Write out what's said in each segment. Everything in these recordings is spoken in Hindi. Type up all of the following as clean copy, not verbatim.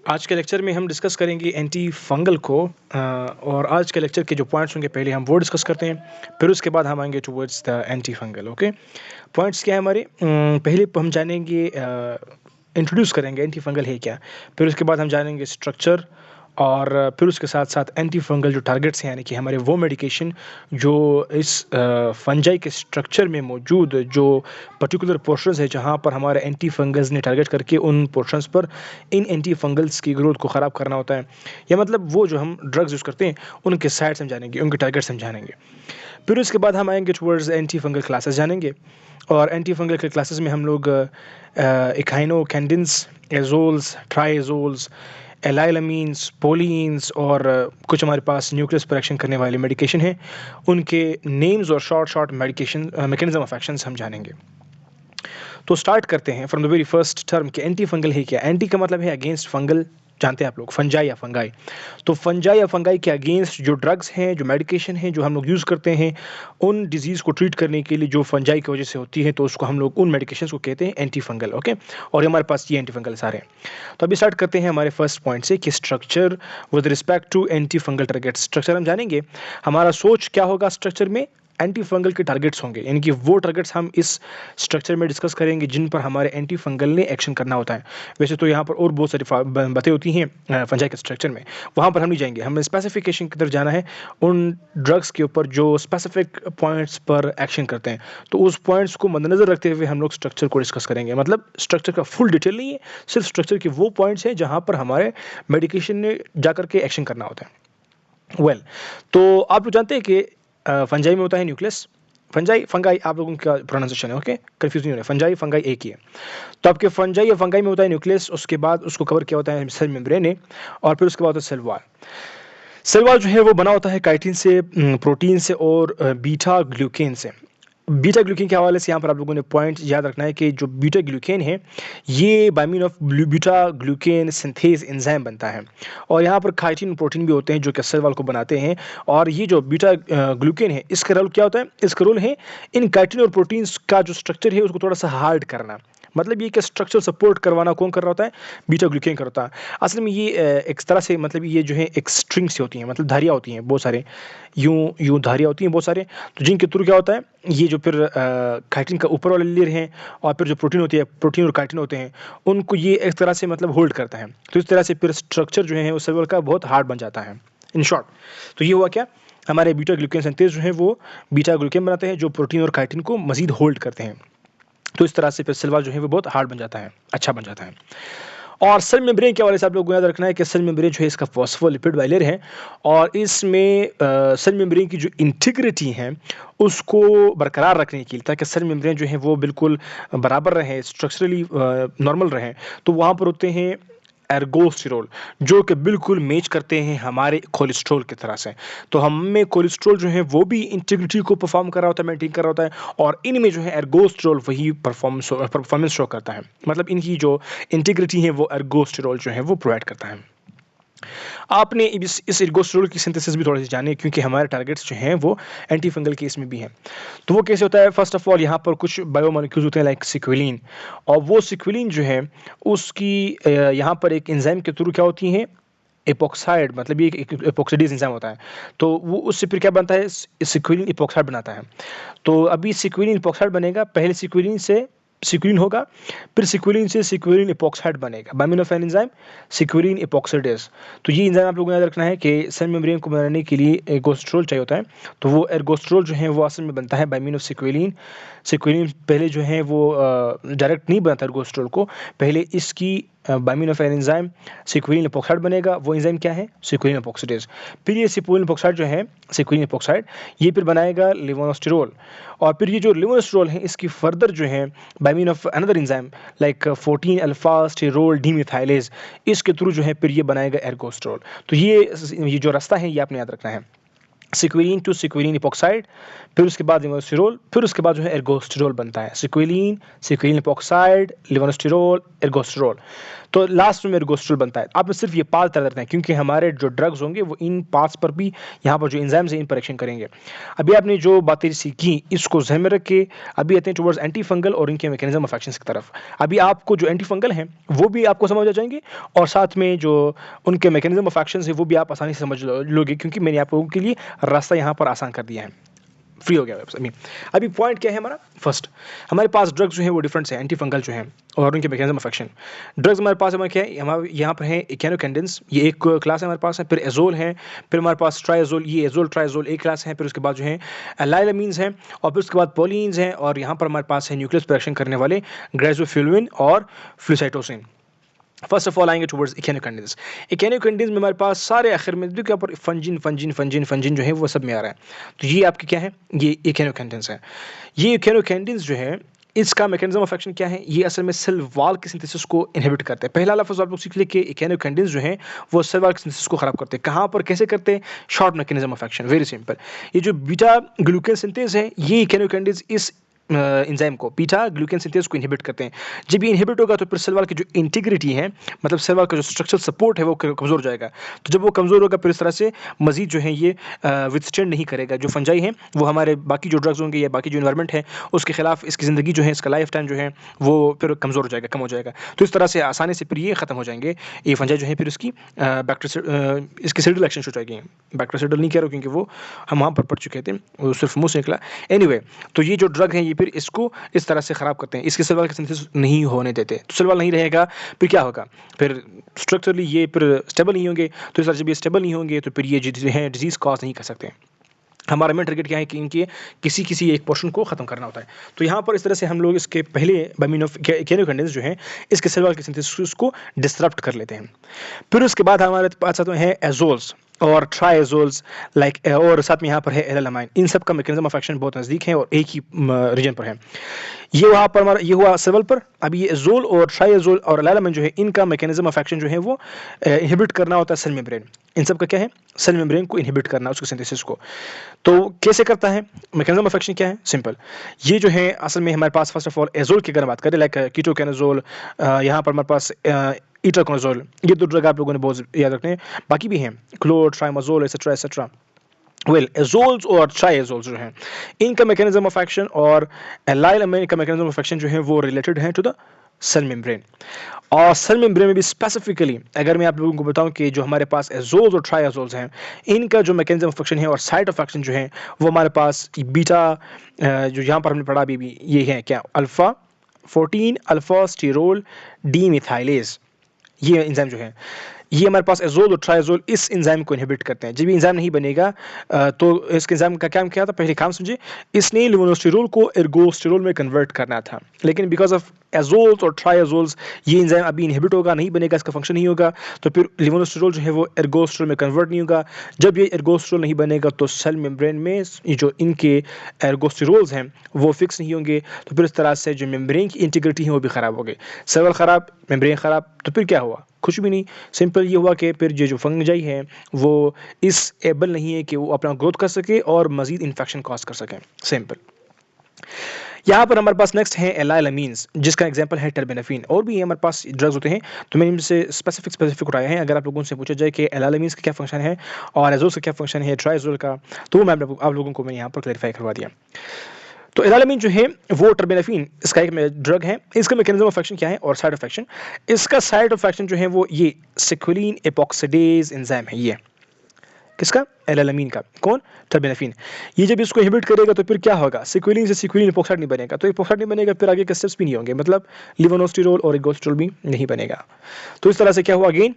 आज के लेक्चर में हम डिस्कस करेंगे एंटी फंगल को और आज के लेक्चर के जो पॉइंट्स होंगे पहले हम वो डिस्कस करते हैं, फिर उसके बाद हम आएंगे towards the anti fungal. Okay, points क्या है हमारे? पहले हम जानेंगे, इंट्रोड्यूस करेंगे एंटी फंगल है क्या, फिर उसके बाद हम जानेंगे स्ट्रक्चर, और फिर उसके साथ साथ एंटी फंगल जो टारगेट्स हैं, यानी कि हमारे वो मेडिकेशन जो इस फंजाई के स्ट्रक्चर में मौजूद जो पर्टिकुलर पोर्शंस है जहाँ पर हमारे एंटी फंगल्स ने टारगेट करके उन पोर्शंस पर इन एंटी फंगल्स की ग्रोथ को ख़राब करना होता है, या मतलब वो जो हम ड्रग्स यूज़ करते हैं उनके साइड समझानेंगे, उनके टारगेट समझानेंगे। फिर उसके बाद हम आएंगे टुवर्ड्स एंटी फंगल क्लासेस जानेंगे, और एंटी फंगल के क्लासेस में हम लोग इकाइनो कैंडिन्स, एजोल्स, ट्राइजोल्स, एलाइलामीन्स, पोलीन्स और कुछ हमारे पास न्यूक्लियस पर एक्शन करने वाले मेडिकेशन हैं, उनके नेम्स और short medication mechanism of action हम जानेंगे। तो स्टार्ट करते हैं from the very first term कि एंटी फंगल है क्या। एंटी का मतलब है अगेंस्ट, फंगल जानते हैं आप लोग, फंजाई या फंगाई। तो फंजाई या फंगाई के अगेंस्ट जो ड्रग्स हैं, जो मेडिकेशन हैं, जो हम लोग यूज़ करते हैं उन डिजीज़ को ट्रीट करने के लिए जो फंजाई की वजह से होती है, तो उसको हम लोग उन मेडिकेशंस को कहते हैं एंटी फंगल। ओके, और हमारे पास ये एंटी फंगल सारे हैं। तो अभी स्टार्ट करते हैं हमारे फर्स्ट पॉइंट से कि structure with respect to anti fungal targets. Structure हम जानेंगे, हमारा सोच क्या होगा स्ट्रक्चर में, एंटी फंगल के टारगेट्स होंगे, यानी कि वो टारगेट्स हम इस स्ट्रक्चर में डिस्कस करेंगे जिन पर हमारे एंटी फंगल ने एक्शन करना होता है। वैसे तो यहाँ पर और बहुत सारी बातें होती हैं फंजाई के स्ट्रक्चर में, वहाँ पर हम नहीं जाएंगे, हमें स्पेसिफिकेशन की तरफ जाना है उन ड्रग्स के ऊपर जो स्पेसिफिक पॉइंट्स पर एक्शन करते हैं। तो उस पॉइंट्स को मद्देनजर रखते हुए हम लोग स्ट्रक्चर को डिस्कस करेंगे, मतलब स्ट्रक्चर का फुल डिटेल नहीं है, सिर्फ स्ट्रक्चर के वो पॉइंट्स हैं जहाँ पर हमारे मेडिकेशन ने जाकर के एक्शन करना होता है। वेल, तो आप लोग जानते हैं कि फंजाई में होता है न्यूक्लियस। फंजाई फंगाई आप लोगों का प्रोनाउंसिएशन है, ओके, कंफ्यूज नहीं होना, फंजाई फंगाई एक ही है। तो आपके फंजाई या फंगाई में होता है न्यूक्लियस, उसके बाद उसको कवर किया होता है सेल मेम्ब्रेन ने, और फिर उसके बाद होता है सेल वॉल। सेल वॉल जो है वो बना होता है काइटिन से, प्रोटीन से और बीटा ग्लूकेन से। बीटा ग्लूकेन के हवाले से यहाँ पर आप लोगों ने पॉइंट याद रखना है कि जो बीटा ग्लूकेन है ये by mean of beta glucan synthase enzyme बनता है, और यहाँ पर काइटिन प्रोटीन भी होते हैं जो कि सेल वॉल को बनाते हैं। और ये जो बीटा ग्लूकेन है इसका रोल क्या होता है? इसका रोल है इन काइटिन और प्रोटीन्स का जो स्ट्रक्चर है उसको थोड़ा सा हार्ड करना। मतलब ये कि स्ट्रक्चर सपोर्ट करवाना कौन कर रहा होता है? बीटा ग्लूकेन करता है। असल में ये एक तरह से, मतलब ये जो है एक स्ट्रिंग से होती हैं, मतलब धारियाँ होती हैं बहुत सारे, यूं यूं धारियाँ होती हैं बहुत सारे, तो जिनके थ्रू क्या होता है, ये जो फिर काइटिन का ऊपर वाला लेयर है और फिर जो प्रोटीन होती है, प्रोटीन और काइटिन होते हैं, उनको ये एक तरह से मतलब होल्ड करता है। तो इस तरह से फिर स्ट्रक्चर जो है वो सेल वॉल का बहुत हार्ड बन जाता है, इन शॉर्ट। तो ये हुआ क्या, हमारे बीटा ग्लूकेन सिंथेज जो है वो बीटा ग्लूकेन बनाते हैं जो प्रोटीन और काइटिन को मजीद होल्ड करते हैं। तो इस तरह से फिर सेल वॉल जो है वो बहुत हार्ड बन जाता है, अच्छा बन जाता है। और सेल मेम्ब्रेन के हवाले से आप लोगों को याद रखना है कि सेल मेम्ब्रेन जो है इसका फॉस्फोलिपिड बाइलेयर है, और इसमें सेल मेम्ब्रेन की जो इंटीग्रिटी है उसको बरकरार रखने के लिए, ताकि सेल मेम्ब्रेन जो है वो बिल्कुल बराबर रहे, स्ट्रक्चरली नॉर्मल रहे, तो वहाँ पर होते हैं एर्गोस्टेरोल, जो कि बिल्कुल मैच करते हैं हमारे कोलेस्ट्रॉल की तरह से। तो हम में कोलेस्ट्रॉल जो है वो भी इंटीग्रिटी को परफॉर्म कर रहा होता है, मेंटेन कर रहा होता है, और इनमें जो है एर्गोस्टेरोल वही परफॉर्मेंस शो करता है, मतलब इनकी जो इंटीग्रिटी है वो एर्गोस्टेरोल जो है वो प्रोवाइड करता है। आपने इस एर्गोस्टेरोल की सिंथेसिस भी थोड़ी सी जानी है, क्योंकि हमारे टारगेट्स जो हैं वो एंटी फंगल के इसमें भी हैं। तो वो कैसे होता है? फर्स्ट ऑफ ऑल यहाँ पर कुछ बायोमोलिक्यूल्स होते हैं लाइक सिक्विलिन, और वो सिक्विलिन जो है उसकी यहाँ पर एक एंजाइम के थ्रू क्या होती है, एपोक्साइड, मतलब ये एक एपोक्सिडेज एंजाइम होता है। तो वो उससे फिर क्या बनता है, सिक्विलिन एपोक्साइड बनाता है। तो अभी सिक्विलिन एपोक्साइड बनेगा, पहले सिक्विलिन से सिक्विलिन होगा, फिर सिक्विलिन से सिक्विलिन एपोक्साइड बनेगा by mean of an enzyme squalene epoxidase. तो ये एंजाइम आप लोगों को याद रखना है कि सेल मेम्ब्रेन को बनाने के लिए एर्गोस्टेरोल चाहिए होता है। तो वो एर्गोस्टेरोल जो है वो असल में बनता है बाय मीन ऑफ सिक्विलिन। सिक्विलिन पहले जो है वो डायरेक्ट नहीं बनता एर्गोस्टेरोल को, पहले इसकी by mean of an enzyme squalene epoxide बनेगा। वो एंजाइम क्या है? सिक्विलिन एपोक्सिडेज। फिर ये सिक्विलिन एपोक्साइड जो है, सिक्विलिन एपोक्साइड, ये फिर बनाएगा लेवोनोस्टेरोल, और फिर ये जो लेवोनोस्टेरोल है इसकी फर्दर जो है by mean of another enzyme like 14 alpha sterol demethylase, इसके थ्रू जो है फिर ये बनाएगा एर्गोस्टेरोल। तो ये जो रास्ता है ये आपने याद रखना है, सिक्विलिन टू सिक्विलिन एपोक्साइड, फिर उसके बाद लेवोनोस्टेरोल, फिर उसके बाद जो है एर्गोस्टेरोल बनता है, सिक्विलिन, सिक्विलिन एपोक्साइड, लेवोनोस्टेरोल, एर्गोस्टेरोल। तो लास्ट में एर्गोस्ट्रल बनता है। आपने सिर्फ ये पार्ट याद रखना है क्योंकि हमारे जो ड्रग्स होंगे वो इन पार्ट्स पर भी यहाँ पर जो एंजाइम्स हैं इन पर एक्शन करेंगे। अभी आपने जो बातें सीखी इसको ज़हन में रख के अभी आते हैं टुवर्ड्स एंटी फंगल और इनके मैकेनिज्म ऑफ एक्शन की तरफ। अभी आपको जो एंटी फंगल हैं वो भी आपको समझ आ जाएंगे और साथ में जो उनके मैकेनिज्म ऑफ एक्शन है वो भी आप आसानी से समझ लोगे क्योंकि मैंने आप लोगों के लिए रास्ता यहाँ पर आसान कर दिया है, फ्री हो गया वेब। अभी पॉइंट क्या है हमारा, फर्स्ट हमारे पास ड्रग्स जो है वो डिफरेंट है, एंटी फंगल जो है और उनके मैकेनिज्म ऑफ एक्शन। ड्रग्स हमारे पास हमारे क्या है, हमारे यहाँ पर है इकेनोकैंडिन्स, ये एक क्लास है हमारे पास है, फिर एजोल है, फिर हमारे पास ट्राइजोल, ये एजोल ट्राइजोल एक क्लास है, फिर उसके बाद जो है लाइलामीन्स हैं और फिर उसके बाद पोलिन्स हैं और यहाँ पर हमारे पास है न्यूक्लियस पर एक्शन करने वाले ग्रेजुफिलुइन और फ्लूसाइटोसिन। फर्स्ट ऑफ ऑल आएंगे टुवर्ड्स इकेनोकैंडिन्स। इकेनोकैंडिन्स में हमारे पास सारे आखिर में देखिए यहाँ पर फंजिन जो है वो सब में आ रहा है, तो ये आपके क्या है, ये इकेनोकैंडिन्स है। ये इकेनोकैंडिन्स जो है इसका मैकेनिज्म ऑफ एक्शन क्या है, ये असल में सेल वॉल की सिंथेसिस को इनहिबिट करते हैं। पहला लफ्ज़ आप लोग सीख ले कि इकेनोकैंडिन्स जो हैं वो सेल वॉल की सिंथेसिस को खराब करते हैं। कहाँ पर कैसे करते हैं, short mechanism of action, very simple. ये जो बीटा ग्लूकेन सिंथेस है ये इकेनोकैंडिन्स इस एंजाइम को बीटा ग्लूकेन सिंथेस को इनहिबिट करते हैं। जब ये इनहिबिट होगा तो फिर सेल वॉल की जो इंटीग्रिटी है, मतलब सेल वॉल का जो स्ट्रक्चरल सपोर्ट है वो कमज़ोर हो जाएगा। तो जब वो कमज़ोर होगा फिर इस तरह से मजीद जो है ये विथस्टैंड नहीं करेगा। जो फंजाई हैं वो हमारे बाकी जो ड्रग्स होंगे या बाकी जो इन्वायरमेंट है उसके खिलाफ इसकी ज़िंदगी जो है, इसका लाइफ टाइम जो है वो फिर कमज़ोर हो जाएगा, कम हो जाएगा। तो इस तरह से आसानी से फिर ये ख़त्म हो जाएंगे ये फंजाई जो है, फिर इसकी इसकी सिडल एक्शन हो जाएगी। बैक्टीरियल नहीं कह रहा क्योंकि वो हम वहाँ पर पढ़ चुके थे, वो सिर्फ मुँह से निकला। एनीवे, तो ये जो ड्रग है ये फिर इसको इस तरह से ख़राब करते हैं, इसके सेल वॉल का सिंथेसिस नहीं होने देते। तो सेल वॉल नहीं रहेगा फिर क्या होगा, फिर स्ट्रक्चरली ये फिर स्टेबल नहीं होंगे। तो इस तरह जब ये स्टेबल नहीं होंगे तो फिर ये जो है डिजीज़ कॉज नहीं कर सकते। हमारा मेन टारगेट क्या है कि इनके किसी एक पोर्शन को ख़त्म करना होता है। तो यहाँ पर इस तरह से हम लोग इसके पहले बाय मीन ऑफ इकेनोकैंडिन्स जो है इसके सेल वॉल के सिंथेसिस को डिसरप्ट कर लेते हैं। फिर उसके बाद हमारे पास आते हैं एजोल्स और ट्राइएजोल्स लाइक, और साथ में यहाँ पर है एलामाइन। इन सब का मैकेनिज्म ऑफ एक्शन बहुत नज़दीक है और एक ही रीजन पर है। ये वहाँ पर हमारा ये हुआ सेल वॉल पर। अभी ये एजोल और ट्राइएजोल और एलामाइन जो है इनका मैकेनिज्म ऑफ एक्शन जो है वो इनहिबिट करना होता है सेल मेम्ब्रेन। इन सब का क्या है, सेल मेम्ब्रेन को इनहिबिट करना, उसके सिंथेसिस को। तो कैसे करता है, मैकेनिज्म ऑफ एक्शन क्या है, सिंपल। ये जो है असल में हमारे पास फर्स्ट ऑफ ऑल एजोल की अगर बात करें लाइक कीटोकैनाजोल, यहाँ पर हमारे पास इट्राकोनाजोल, ये दो ड्रग आप लोगों ने बहुत याद रखने हैं। बाकी भी हैं क्लोट्राइमाजोल एक्सेट्रा एक्सेट्रा। वेल, एजोल्स और ट्राइएजोल्स जो हैं इनका मैकेनिज्म ऑफ एक्शन और लाइलामाइन का मैकेनिज्म ऑफ एक्शन जो है वो रिलेटेड है टू द सेल मेम्ब्रेन। और सेल मेम्ब्रेन में भी स्पेसिफिकली अगर मैं आप लोगों को बताऊं कि जो हमारे पास एजोल्स और ट्राइएजोल्स हैं इनका जो मैकेनिज्म ऑफ एक्शन है और साइट ऑफ एक्शन जो है वो हमारे पास बीटा, जो यहाँ पर हमने पढ़ा अभी ये है क्या, अल्फा 14 अल्फा स्टीरोल डीमिथाइलेज। ये एंजाइम जो है ये हमारे पास एजोल और ट्राइएजोल इस एंजाइम को इनहिबिट करते हैं। जब ये एंजाइम नहीं बनेगा तो इसके एंजाइम का काम क्या था, पहले काम समझे, इसने लेवोनोस्टिरोल को एर्गोस्टिरोल में कन्वर्ट करना था। लेकिन बिकॉज ऑफ एजोल्स और ट्राइएजोल्स ये एंजाइम अभी इनहिबिट होगा, नहीं बनेगा, इसका फंक्शन नहीं होगा, तो फिर लेवोनोस्टिरोल जो है वो एर्गोस्टिरोल में कन्वर्ट नहीं होगा। जब ये एर्गोस्टिरोल नहीं बनेगा तो सेल मेम्ब्रेन में ये जो इनके एर्गोस्टिरोल्स हैं वो फिक्स नहीं होंगे। तो फिर इस तरह से जो मेम्ब्रेन की इंटीग्रिटी है वो भी ख़राब हो गई, सेल वॉल ख़राब, मेम्ब्रेन ख़राब। तो फिर क्या हुआ, कुछ भी नहीं। सिंपल ये हुआ कि फिर जो फंजाई है वो इस एबल नहीं है कि वो अपना ग्रोथ कर सके और मजीद इन्फेक्शन कॉज कर सकें, सिंपल। यहाँ पर हमारे पास नेक्स्ट है एलाइलामीन्स, जिसका एग्जांपल है टेर्बेनाफिन। और भी हमारे पास ड्रग्स होते हैं, तो मैंने इनसे स्पेसिफिक उठाए हैं। अगर आप लोगों से पूछा जाए कि एलाइलामीन्स का क्या फंक्शन है और एजोल का क्या फंक्शन है, ट्राइएजोल का, तो वो मैं आप लोगों को मैंने यहाँ पर क्लैरिफाई करवा दिया। तो एलाइलामीन जो है वो टेर्बेनाफिन इसका एक ड्रग है। इसका मैकेनिज्म ऑफ एक्शन क्या है और साइड ऑफ एक्शन, इसका साइड ऑफ एक्शन जो है वो ये सिक्विलिन एपॉक्सिडेज एंजाइम है। ये किसका, एलाइलामीन का, कौन, टेर्बेनाफिन। ये जब इसको इनहिबिट करेगा तो फिर क्या होगा, सिक्विलिन से सिक्विलिन एपॉक्साइड नहीं बनेगा, तो एपॉक्साइड नहीं बनेगा फिर आगे के स्टेप्स भी नहीं होंगे, मतलब लेवोनोस्टिरोल और एर्गोस्टिरोल भी नहीं बनेगा। तो इस तरह से क्या हुआ, अगेन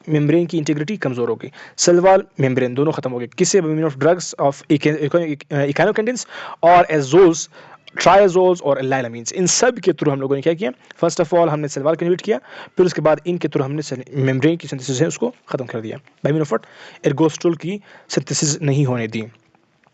मेम्ब्रेन की इंटीग्रिटी कमजोर होगी, सेल वॉल मेम्ब्रेन दोनों खत्म हो गए। किससे, बाय ऑफ ड्रग्स ऑफ इकेनोकैंडिन्स और एजोल्स, ट्राइएजोल्स और एलाइलामीन्स, इन सब के थ्रू हम लोगों ने क्या किया, फर्स्ट ऑफ ऑल हमने सेल वॉल को इनहिबिट किया, फिर उसके बाद इनके थ्रू हमने मेम्ब्रेन की सिंथेसिस है उसको खत्म कर दिया, by mean of what, ergosterol की सिंथेसिस नहीं होने दी,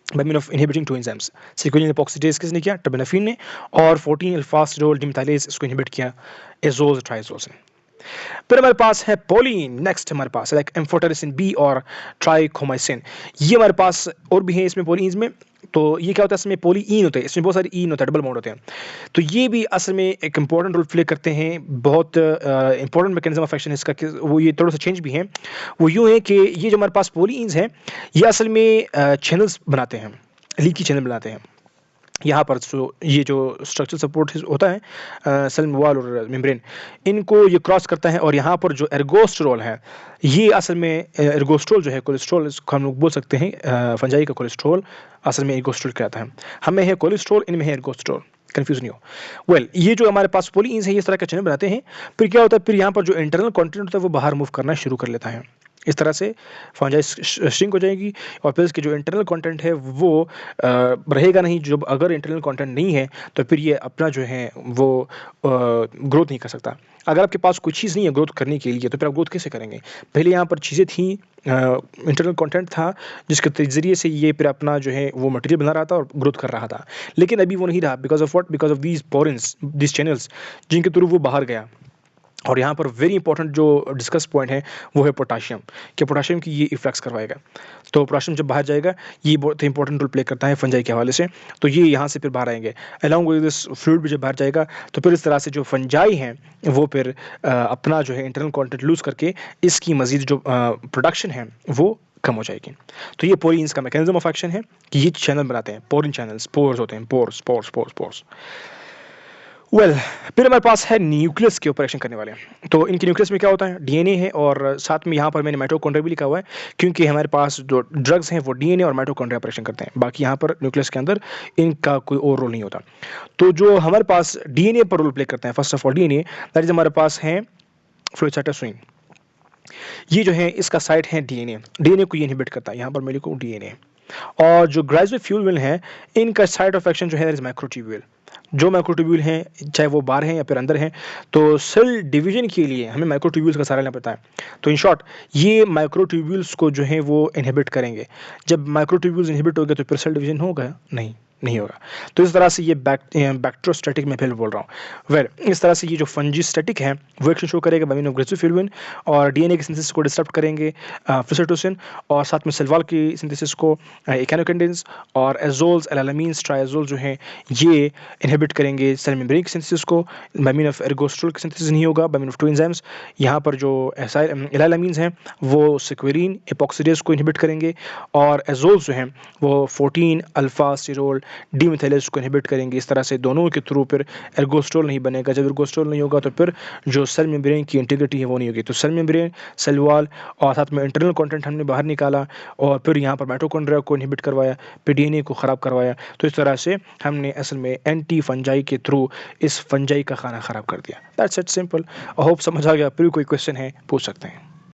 by mean of inhibiting two enzymes. Squalene epoxidase किसने किया, टेर्बेनाफिन ने, और 14 अल्फा स्टीरोल डीमिथाइलेज इसको इनहिबिट किया एजोल्स ट्राइएजोल्स ने। फिर हमारे पास है पोलीन, नेक्स्ट हमारे पास लाइक एम्फोटेरिसिन बी और ट्राइकोमाइसिन। ये हमारे पास और भी है इसमें पोलीन्स में। तो ये क्या होता है, इसमें पोलीईन होते हैं, इसमें बहुत सारे ईन होते हैं, डबल बॉन्ड होते हैं। तो ये भी असल में एक इंपॉर्टेंट रोल प्ले करते हैं, बहुत इंपॉर्टेंट मैकेनिज्म ऑफ एक्शन इसका वो ये थोड़ा सा चेंज भी है। वो यूँ है कि ये जो हमारे पास पोलीन्स हैं ये असल में चैनल्स बनाते हैं, लीकी चैनल बनाते हैं यहाँ पर। ये जो स्ट्रक्चर सपोर्ट होता है सेल वॉल और मेम्ब्रेन, इनको ये क्रॉस करता है। और यहाँ पर जो एर्गोस्टेरोल है, ये असल में एर्गोस्ट्रोल जो है कोलेस्ट्रॉल, इसको हम लोग बोल सकते हैं फंजाई का कोलेस्ट्रॉल असल में एर्गोस्ट्रोल कहता है। हमें है कोलेस्ट्रॉल, इनमें है एर्गोस्ट्रोल, कंफ्यूज नहीं हो। ये जो हमारे पास पोलीन्स है ये इस तरह का चैनल बनाते हैं। फिर क्या होता है, फिर यहाँ पर जो इंटरनल कंटेंट होता है वो बाहर मूव करना शुरू कर लेता है। इस तरह से फंजाई श्रिंक हो जाएगी और फिर इसके जो इंटरनल कंटेंट है वो रहेगा नहीं। जब अगर इंटरनल कंटेंट नहीं है तो फिर ये अपना जो है वो ग्रोथ नहीं कर सकता। अगर आपके पास कोई चीज़ नहीं है ग्रोथ करने के लिए तो फिर आप ग्रोथ कैसे करेंगे? पहले यहाँ पर चीज़ें थी, इंटरनल कंटेंट था जिसके ज़रिए से ये फिर अपना जो है वो मटेरियल बना रहा था और ग्रोथ कर रहा था। लेकिन अभी वो नहीं रहा, because of what? Because of these porins, these channels, जिनके थ्रू वो बाहर गया। और यहाँ पर वेरी इंपॉर्टेंट जो डिस्कस पॉइंट है वो है पोटाशियम, कि पोटाशियम की ये इफेक्ट्स करवाएगा। तो पोटाशियम जब बाहर जाएगा ये बहुत इंपॉर्टेंट रोल प्ले करता है फंजाई के हवाले से। तो ये यहाँ से फिर बाहर आएंगे अलॉन्ग विद दिस फ्लूइड भी जब बाहर जाएगा। तो फिर इस तरह से जो फंजाई हैं वो फिर अपना जो है इंटरनल कंटेंट लूज़ करके इसकी मजीद जो प्रोडक्शन है वो कम हो जाएगी। तो ये पोरीन्स का मैकेनिज्म ऑफ एक्शन है कि ये चैनल बनाते हैं, पोरिन चैनल्स, पोर्स होते हैं, पोर्स पोर्स पोर्स पोर्स। फिर हमारे पास है न्यूक्लियस के ऊपर एक्शन करने वाले। तो इनके न्यूक्लियस में क्या होता है, डीएनए है और साथ में यहाँ पर मैंने माइटोकॉन्ड्रिया भी लिखा हुआ है क्योंकि हमारे पास जो ड्रग्स हैं वो डीएनए और माइटोकॉन्ड्रिया पर एक्शन करते हैं। बाकी यहाँ पर न्यूक्लियस के अंदर इनका कोई और रोल नहीं होता। तो जो हमारे पास डीएनए पर रोल प्ले करते हैं, first of all DNA, that is हमारे पास है फ्लोइड साइटोसिन। ये जो है इसका साइट है डीएनए, डीएनए को ये इनहिबिट करता है। यहाँ पर मैं लिखूँ डीएनए। और जो ग्लाइसोफ्यूल है इनका साइट ऑफ एक्शन जो है दैट इज माइक्रोट्यूब्यूल। जो माइक्रोट्यूब्यूल हैं चाहे वो बाहर हैं या फिर अंदर हैं, तो सेल डिवीजन के लिए हमें माइक्रोट्यूब्यूल्स का सहारा लेना पड़ता है। तो इन शॉर्ट ये माइक्रोट्यूब्यूल्स को जो है वो इनहिबिट करेंगे। जब माइक्रोट्यूब्यूल्स इनहिबिट हो गए तो फिर सेल डिवीजन होगा नहीं होगा। तो इस तरह से ये बैक्टीरियोस्टैटिक में फिर बोल रहा हूँ। इस तरह से ये जो फंजीस्टैटिक है वो एक्शन शो करेगा बाय मीन ऑफ ग्लाइसोफ्यूल और डीएनए की सिंथेसिस को डिस्टर्ब करेंगे फ्लोसाइटोसिन, और साथ में सेल वॉल की सिंथेसिस को एकिनोकेंडिन्स और एजोल्स, एलालामीन्स, ट्राइएजोल जो हैं ये इनहिबिट करेंगे सेल मेम्ब्रेन की सिंथेसिस को। बाय मीन ऑफ एर्गोस्ट्रोल की सिंथेसिस नहीं होगा by mean of two enzymes. यहाँ पर जो एलालामीन्स हैं वो सिक्वेरिन एपॉक्सीडेज को इनहिबिट करेंगे और एजोल्स जो हैं वो 14 अल्फा स्टिरोल डीमिथाइलेज को इनहिबिट करेंगे। इस तरह से दोनों के थ्रू फिर एर्गोस्ट्रोल नहीं बनेगा। जब एर्गोस्ट्रोल नहीं होगा तो फिर जो सेल मेम्ब्रेन की इंटीग्रिटी है वो नहीं होगी। तो सेल मेम्ब्रेन, सेल वॉल और साथ में इंटरनल कंटेंट हमने बाहर निकाला और फिर यहाँ पर माइटोकॉन्ड्रिया को इनहिबिट करवाया, फिर डीएनए को ख़राब करवाया। तो इस तरह से हमने असल में एंटी फंजाई के थ्रू इस फंजाई का खाना ख़राब कर दिया। That's it, simple. I hope समझ आ गया। फिर कोई क्वेश्चन है पूछ सकते हैं।